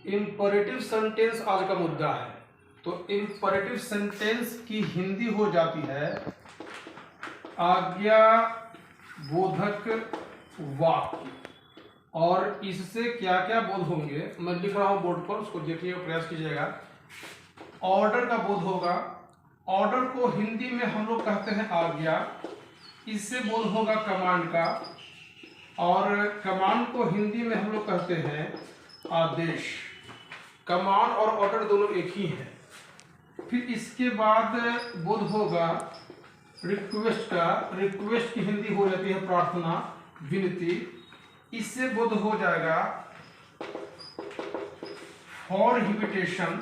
Imperative sentence आज का मुद्दा है। तो इम्परेटिव सेंटेंस की हिंदी हो जाती है आज्ञा बोधक वाक्य। और इससे क्या क्या बोध होंगे मैं लिख रहा हूं बोर्ड पर, उसको देखिए प्रयास कीजिएगा। ऑर्डर का बोध होगा। ऑर्डर को हिंदी में हम लोग कहते हैं आज्ञा। इससे बोध होगा कमांड का, और कमांड को हिंदी में हम लोग कहते हैं आदेश। कमांड और ऑर्डर दोनों एक ही है। फिर इसके बाद बोध होगा रिक्वेस्ट का। रिक्वेस्ट की हिंदी हो जाती है प्रार्थना, विनती। इससे बोध हो जाएगा फॉर इन्विटेशन।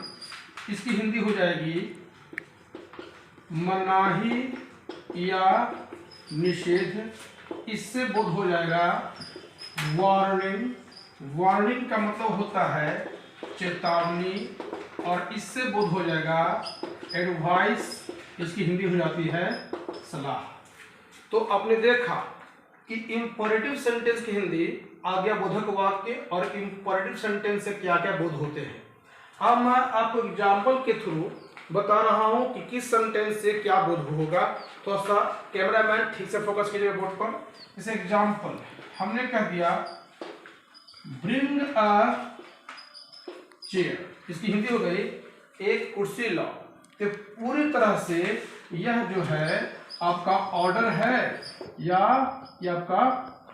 इसकी हिंदी हो जाएगी मनाही या निषेध। इससे बोध हो जाएगा वार्निंग। वार्निंग का मतलब होता है चेतावनी। और इससे बोध हो जाएगा एडवाइस। इसकी हिंदी हो जाती है सलाह। तो आपने देखा कि इम्परेटिव सेंटेंस की हिंदी आज्ञाबोधक वाक्य और इम्परेटिव सेंटेंस से क्या क्या बोध होते हैं। अब मैं आपको एग्जाम्पल के थ्रू बता रहा हूं कि किस सेंटेंस से क्या बोध होगा। थोड़ा सा कैमरामैन ठीक से फोकस कीजिएगा बोर्ड पर। जैसे एग्जाम्पल हमने कह दिया ब्रिंग अ चेयर। इसकी हिंदी हो गई एक कुर्सी लाओ। तो पूरी तरह से यह जो है आपका ऑर्डर है या ये आपका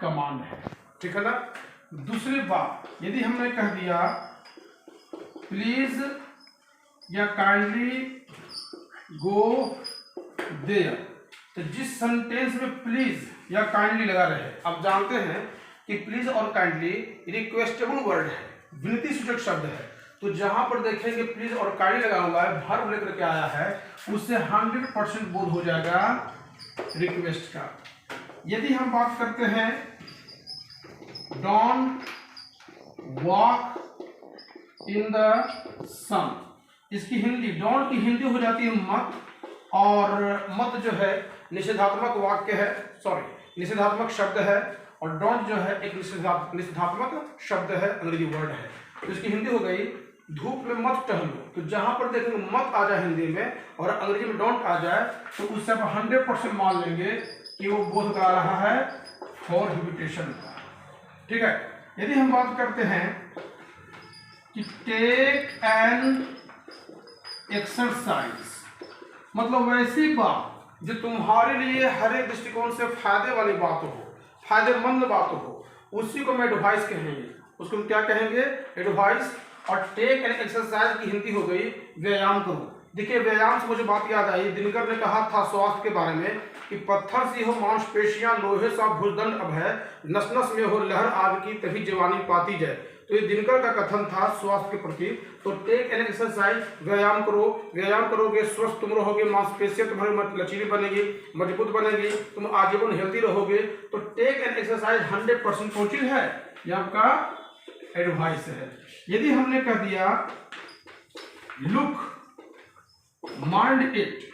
कमांड है, ठीक है ना। दूसरी बात, यदि हमने कह दिया प्लीज या काइंडली गो देयर, तो जिस सेंटेंस में प्लीज या काइंडली लगा रहे, आप जानते हैं कि प्लीज और काइंडली रिक्वेस्टेबल वर्ड है, विनती सूचक शब्द है। तो जहां पर देखेंगे प्लीज और काइंडली लगा हुआ है, वर्ब लेकर के आया है, उससे 100% बोध हो जाएगा रिक्वेस्ट का। यदि हम बात करते हैं डोंट वॉक इन द सन, इसकी हिंदी डोंट की हिंदी हो जाती है मत। और मत जो है निषेधात्मक वाक्य है, सॉरी निषेधात्मक शब्द है। और डोंट जो है एक निषेधात्मक शब्द है, अंग्रेजी वर्ड है। तो इसकी हिंदी हो गई धूप में मत टहलो। तो जहां पर देखेंगे मत आ जाए हिंदी में और अंग्रेजी में डोंट आ जाए, तो उससे आप 100% मान लेंगे कि वो बोध करा रहा है फॉर इन्विटेशन का, ठीक है। यदि हम बात करते हैं कि टेक एन एक्सरसाइज, मतलब वैसी बात जो तुम्हारे लिए हर एक दृष्टिकोण से फायदे वाली बात हो, फायदेमंद बात हो, उसी को मैं एडवाइस कहेंगे। उसको हम क्या कहेंगे? एडवाइस। और टेक एन एक्सरसाइज की हिंदी हो गई व्यायाम करो। देखिए व्यायाम से मुझे बात याद आई, दिनकर ने कहा था स्वास्थ्य के बारे में कि पत्थर सी हो मांसपेशियां, लोहे सा भुजदंड अब है, नस नस में हो लहर आग की, तभी जवानी पाती जाए। तो ये दिनकर का कथन था स्वास्थ्य के प्रति। तो टेक एन एक्सरसाइज, व्यायाम करो। व्यायाम करोगे स्वस्थ तुम रहोगे, मांसपेशियां तुम्हारी लचीली बनेगी, मजबूत बनेगी, तुम आजीवन हेल्थी रहोगे। तो टेक एन एक्सरसाइज 100% पहुंची है, ये आपका एडवाइस है। यदि हमने कह दिया look mind it,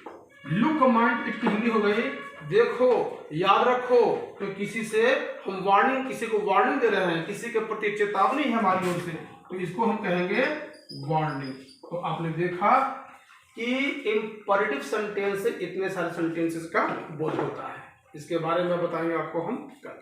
look mind it की हिंदी हो गई देखो, याद रखो। तो किसी से हम वार्निंग, किसी को वार्निंग दे रहे हैं, किसी के प्रति चेतावनी है हमारी ओर से, तो इसको हम कहेंगे वार्निंग। तो आपने देखा कि इम्परेटिव सेंटेंस से इतने सारे सेंटेंसेस का बोध होता है। इसके बारे में बताएंगे आपको हम कल।